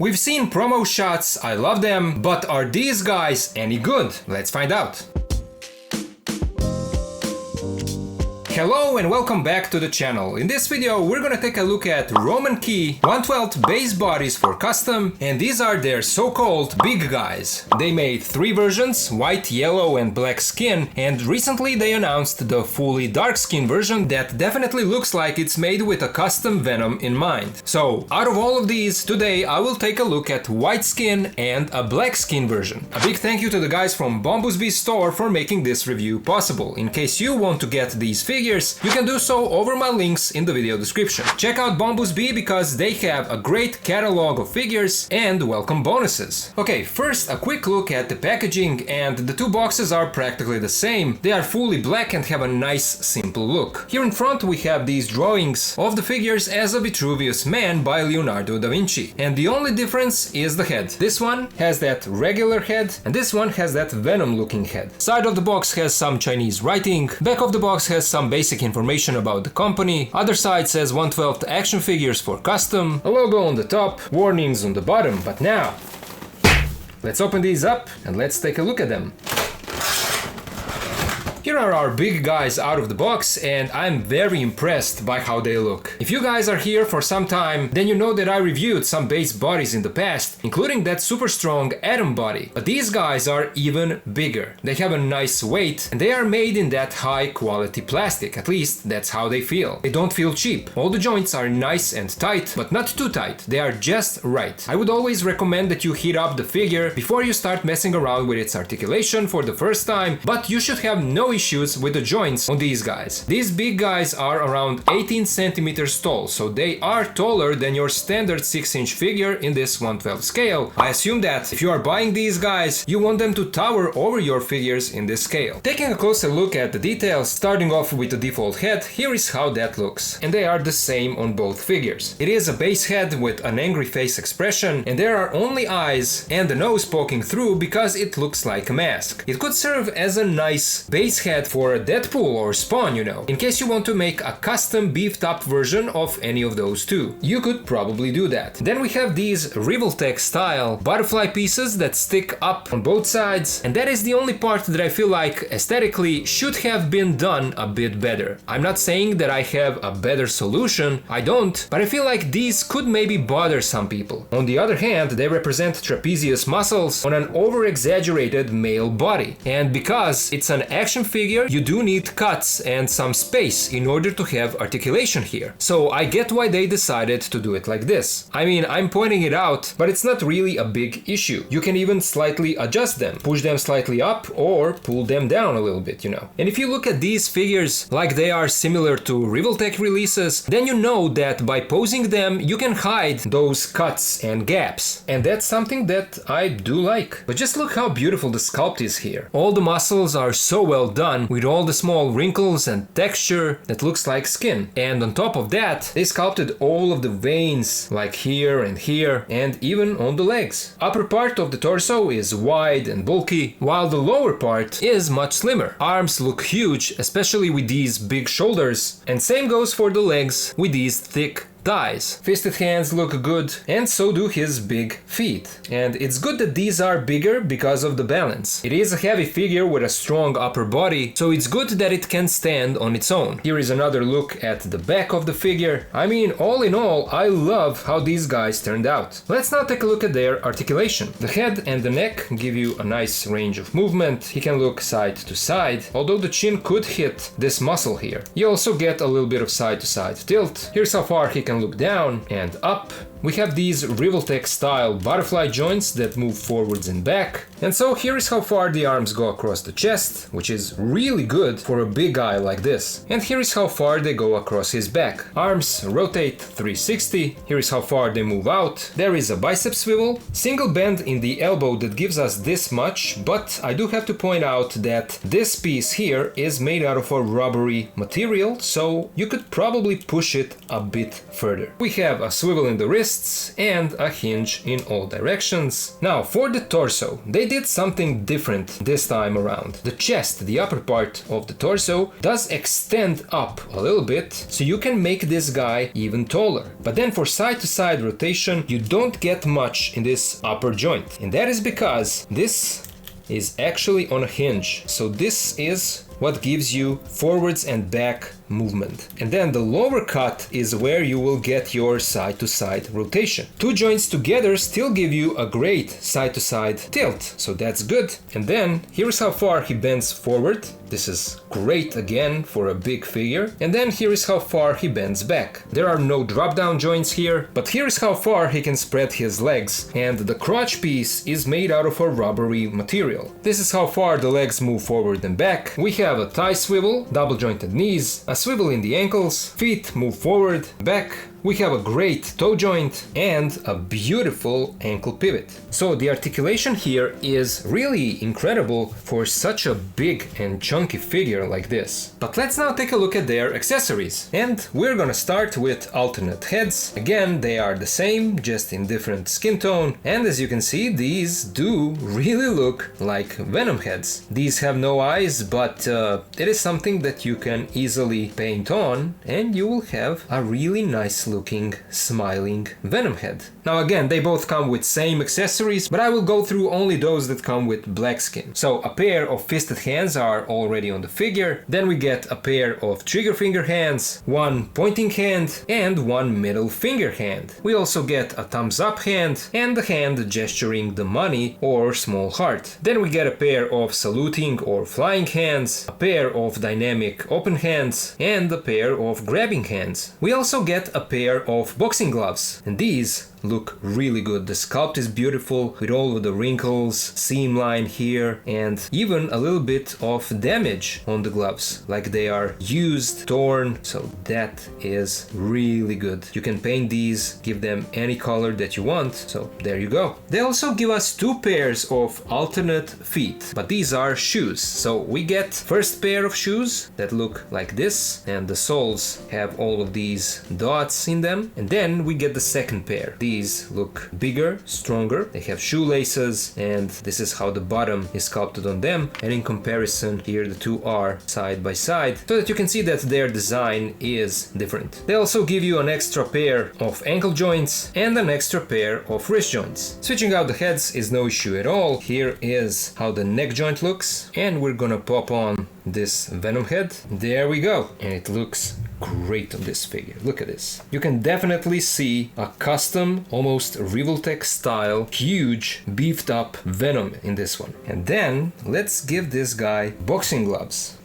We've seen promo shots, I love them, but are these guys any good? Let's find out. Hello and welcome back to the channel. In this video we're gonna take a look at Romankey 1/12 base bodies for custom, and these are their so-called big guys. They made 3 versions, white, yellow and black skin, and recently they announced the fully dark skin version that definitely looks like it's made with a custom venom in mind. So out of all of these, today I will take a look at white skin and a black skin version. A big thank you to the guys from Bombusbee store for making this review possible. In case you want to get these figures, you can do so over my links in the video description. Check out Bombusbee because they have a great catalog of figures and welcome bonuses. Okay, first a quick look at the packaging, and the 2 boxes are practically the same. They are fully black and have a nice simple look. Here in front we have these drawings of the figures as a Vitruvius Man by Leonardo da Vinci, and the only difference is the head. This one has that regular head and this one has that venom looking head. Side of the box has some Chinese writing, back of the box has some basic information about the company, other side says 1/12 action figures for custom, a logo on the top, warnings on the bottom. But now, let's open these up and let's take a look at them. Here are our big guys out of the box, and I'm very impressed by how they look. If you guys are here for some time, then you know that I reviewed some base bodies in the past, including that super strong Atom body. But these guys are even bigger. They have a nice weight, and they are made in that high quality plastic. At least that's how they feel. They don't feel cheap. All the joints are nice and tight, but not too tight. They are just right. I would always recommend that you heat up the figure before you start messing around with its articulation for the first time, but you should have no issues with the joints on these guys. These big guys are around 18 centimeters tall, so they are taller than your standard 6-inch figure in this 1/12 scale. I assume that if you are buying these guys, you want them to tower over your figures in this scale. Taking a closer look at the details, starting off with the default head, here is how that looks. And they are the same on both figures. It is a base head with an angry face expression, and there are only eyes and the nose poking through because it looks like a mask. It could serve as a nice base head for a Deadpool or Spawn, you know, in case you want to make a custom beefed up version of any of those two. You could probably do that. Then we have these Riveltech style butterfly pieces that stick up on both sides, and that is the only part that I feel like aesthetically should have been done a bit better. I'm not saying that I have a better solution, I don't, but I feel like these could maybe bother some people. On the other hand, they represent trapezius muscles on an over-exaggerated male body, and because it's an action figure, you do need cuts and some space in order to have articulation here. So I get why they decided to do it like this. I mean, I'm pointing it out, but it's not really a big issue. You can even slightly adjust them, push them slightly up or pull them down a little bit, you know. And if you look at these figures like they are similar to Riveltech releases, then you know that by posing them, you can hide those cuts and gaps. And that's something that I do like. But just look how beautiful the sculpt is here. All the muscles are so well done, with all the small wrinkles and texture that looks like skin. And on top of that, they sculpted all of the veins, like here, and even on the legs. Upper part of the torso is wide and bulky, while the lower part is much slimmer. Arms look huge, especially with these big shoulders, and same goes for the legs with these thick thighs. Fisted hands look good, and so do his big feet. And it's good that these are bigger because of the balance. It is a heavy figure with a strong upper body, so it's good that it can stand on its own. Here is another look at the back of the figure. I mean, all in all, I love how these guys turned out. Let's now take a look at their articulation. The head and the neck give you a nice range of movement. He can look side to side, although the chin could hit this muscle here. You also get a little bit of side to side tilt. Here's how far he can look down and up. We have these Riveltech style butterfly joints that move forwards and back. And so here is how far the arms go across the chest, which is really good for a big guy like this. And here is how far they go across his back. Arms rotate 360. Here is how far they move out. There is a bicep swivel, single bend in the elbow that gives us this much, but I do have to point out that this piece here is made out of a rubbery material, so you could probably push it a bit further. We have a swivel in the wrist and a hinge in all directions. Now for the torso, they did something different this time around. The chest, the upper part of the torso, does extend up a little bit, so you can make this guy even taller. But then for side-to-side rotation, you don't get much in this upper joint. And that is because this is actually on a hinge. So this is what gives you forwards and back movement. And then the lower cut is where you will get your side-to-side rotation. Two joints together still give you a great side-to-side tilt, so that's good. And then here's how far he bends forward. This is great again for a big figure. And then here is how far he bends back. There are no drop-down joints here, but here's how far he can spread his legs. And the crotch piece is made out of a rubbery material. This is how far the legs move forward and back. We have a thigh swivel, double jointed knees, a swivel in the ankles, feet move forward, back. We have a great toe joint and a beautiful ankle pivot. So the articulation here is really incredible for such a big and chunky figure like this. But let's now take a look at their accessories. And we're gonna start with alternate heads. Again, they are the same, just in different skin tone. And as you can see, these do really look like Venom heads. These have no eyes, but it is something that you can easily paint on, and you will have a really nice looking smiling Venom head. Now again, they both come with same accessories, but I will go through only those that come with black skin. So a pair of fisted hands are already on the figure. Then we get a pair of trigger finger hands, one pointing hand and one middle finger hand. We also get a thumbs up hand and the hand gesturing the money or small heart. Then we get a pair of saluting or flying hands, a pair of dynamic open hands and a pair of grabbing hands. We also get a pair of boxing gloves, and these look really good. The sculpt is beautiful with all of the wrinkles, seam line here, and even a little bit of damage on the gloves, like they are used, torn, so that is really good. You can paint these, give them any color that you want, so there you go. They also give us two pairs of alternate feet, but these are shoes. So we get first pair of shoes that look like this, and the soles have all of these dots in them, and then we get the second pair. These look bigger, stronger, they have shoelaces, and this is how the bottom is sculpted on them, and in comparison here the two are side by side, so that you can see that their design is different. They also give you an extra pair of ankle joints and an extra pair of wrist joints. Switching out the heads is no issue at all. Here is how the neck joint looks, and we're gonna pop on this Venom head. There we go, and it looks great on this figure. Look at this. You can definitely see a custom, almost Revoltech style, huge beefed up Venom in this one. And then let's give this guy boxing gloves.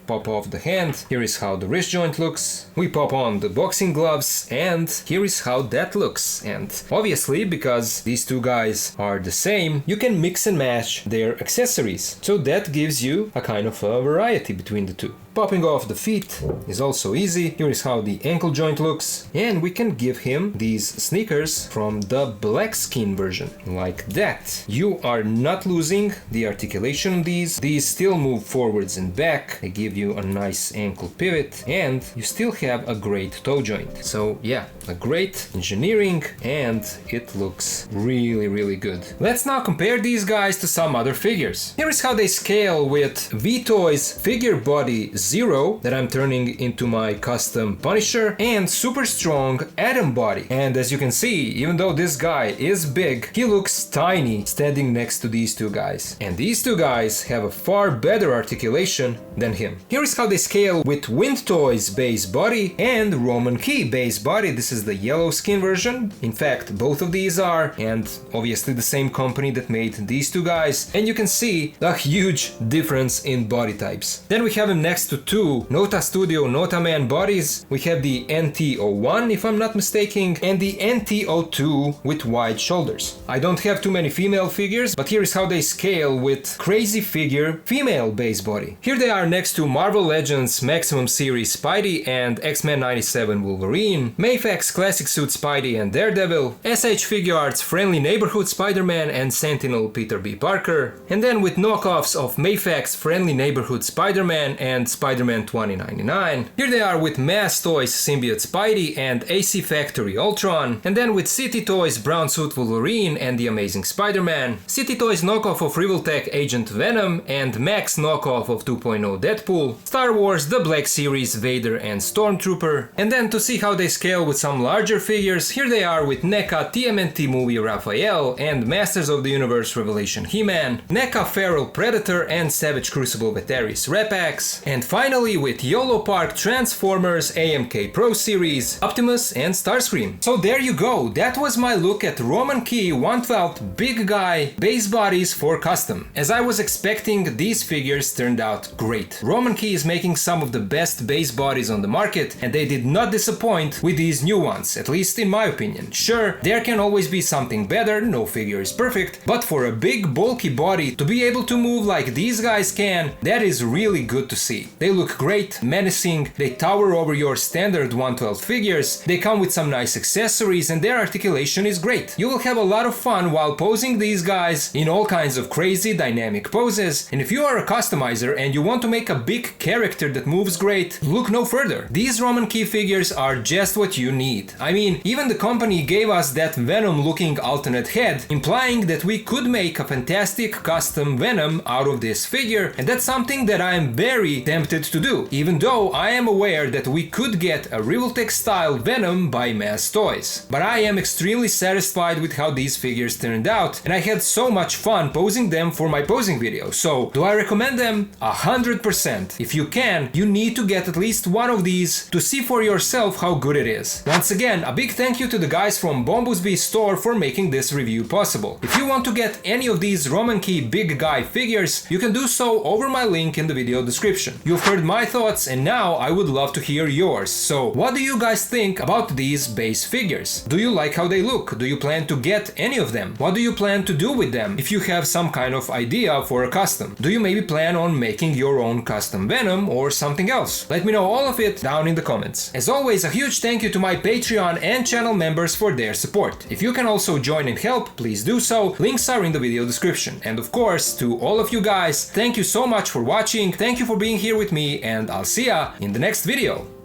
Pop off the hand, here is how the wrist joint looks. We pop on the boxing gloves, and here is how that looks. And obviously, because these two guys are the same, you can mix and match their accessories. So that gives you a kind of a variety between the two. Popping off the feet is also easy. Here is how the ankle joint looks, and we can give him these sneakers from the black skin version, like that. You are not losing the articulation on these. These still move forwards and back. They give you a nice ankle pivot, and you still have a great toe joint. So yeah, a great engineering, and it looks really, really good. Let's now compare these guys to some other figures. Here is how they scale with V-Toys Figure Body Zero that I'm turning into my custom Punisher, and Super Strong Atom Body. And as you can see, even though this guy is big, he looks tiny standing next to these two guys. And these two guys have a far better articulation than him. Here is how they scale with Wind Toys Base Body and Romankey Base Body. This is the yellow skin version. In fact, both of these are, and obviously the same company that made these two guys. And you can see a huge difference in body types. Then we have him next to two Nota Studio Nota Man bodies. We have the NT01, if I'm not mistaken, and the NT02 with wide shoulders. I don't have too many female figures, but here is how they scale with Crazy Figure Female Base Body. Here they are next to Marvel Legends Maximum Series Spidey and X-Men 97 Wolverine, Mayfax Classic Suit Spidey and Daredevil, SH Figure Arts Friendly Neighborhood Spider-Man and Sentinel Peter B. Parker, and then with knockoffs of Mayfax Friendly Neighborhood Spider-Man and Spider-Man 2099. Here they are with Mass Toys Symbiote Spidey and AC Factory Ultron, and then with City Toys Brown Suit Wolverine and the Amazing Spider-Man, City Toys knockoff of Revoltech Agent Venom and Max knockoff of 2.0 Deadpool, Star Wars The Black Series Vader and Stormtrooper, and then to see how they scale with some larger figures, here they are with NECA TMNT Movie Raphael and Masters of the Universe Revelation He-Man, NECA Feral Predator and Savage Crucible Vetarius Repax, and finally with YOLO Park Transformers AMK Pro Series, Optimus and Starscream. So there you go, that was my look at Romankey 1/12 Big Guy base bodies for custom. As I was expecting, these figures turned out great. Romankey is making some of the best base bodies on the market, and they did not disappoint with these new ones, at least in my opinion. Sure, there can always be something better, no figure is perfect, but for a big bulky body to be able to move like these guys can, that is really good to see. They look great, menacing, they tower over your standard 1/12 figures, they come with some nice accessories, and their articulation is great. You will have a lot of fun while posing these guys in all kinds of crazy dynamic poses, and if you are a customizer and you want to make a big character that moves great, look no further. These Romankey figures are just what you need. I mean, even the company gave us that Venom looking alternate head, implying that we could make a fantastic custom Venom out of this figure, and that's something that I am very tempted to do, even though I am aware that we could get a Revoltech style Venom by Mass Toys. But I am extremely satisfied with how these figures turned out, and I had so much fun posing them for my posing video. So, do I recommend them? 100%. If you can, you need to get at least one of these to see for yourself how good it is. Once again, a big thank you to the guys from Bombusbee store for making this review possible. If you want to get any of these Romankey Big Guy figures, you can do so over my link in the video description. You've heard my thoughts, and now I would love to hear yours. So, what do you guys think about these base figures? Do you like how they look? Do you plan to get any of them? What do you plan to do with them if you have some kind of idea for a custom? Do you maybe plan on making your own custom Venom or something else? Let me know all of it down in the comments. As always, a huge thank you to my Patreon and channel members for their support. If you can also join and help, please do so. Links are in the video description. And of course, to all of you guys, thank you so much for watching. Thank you for being here with me, and I'll see ya in the next video.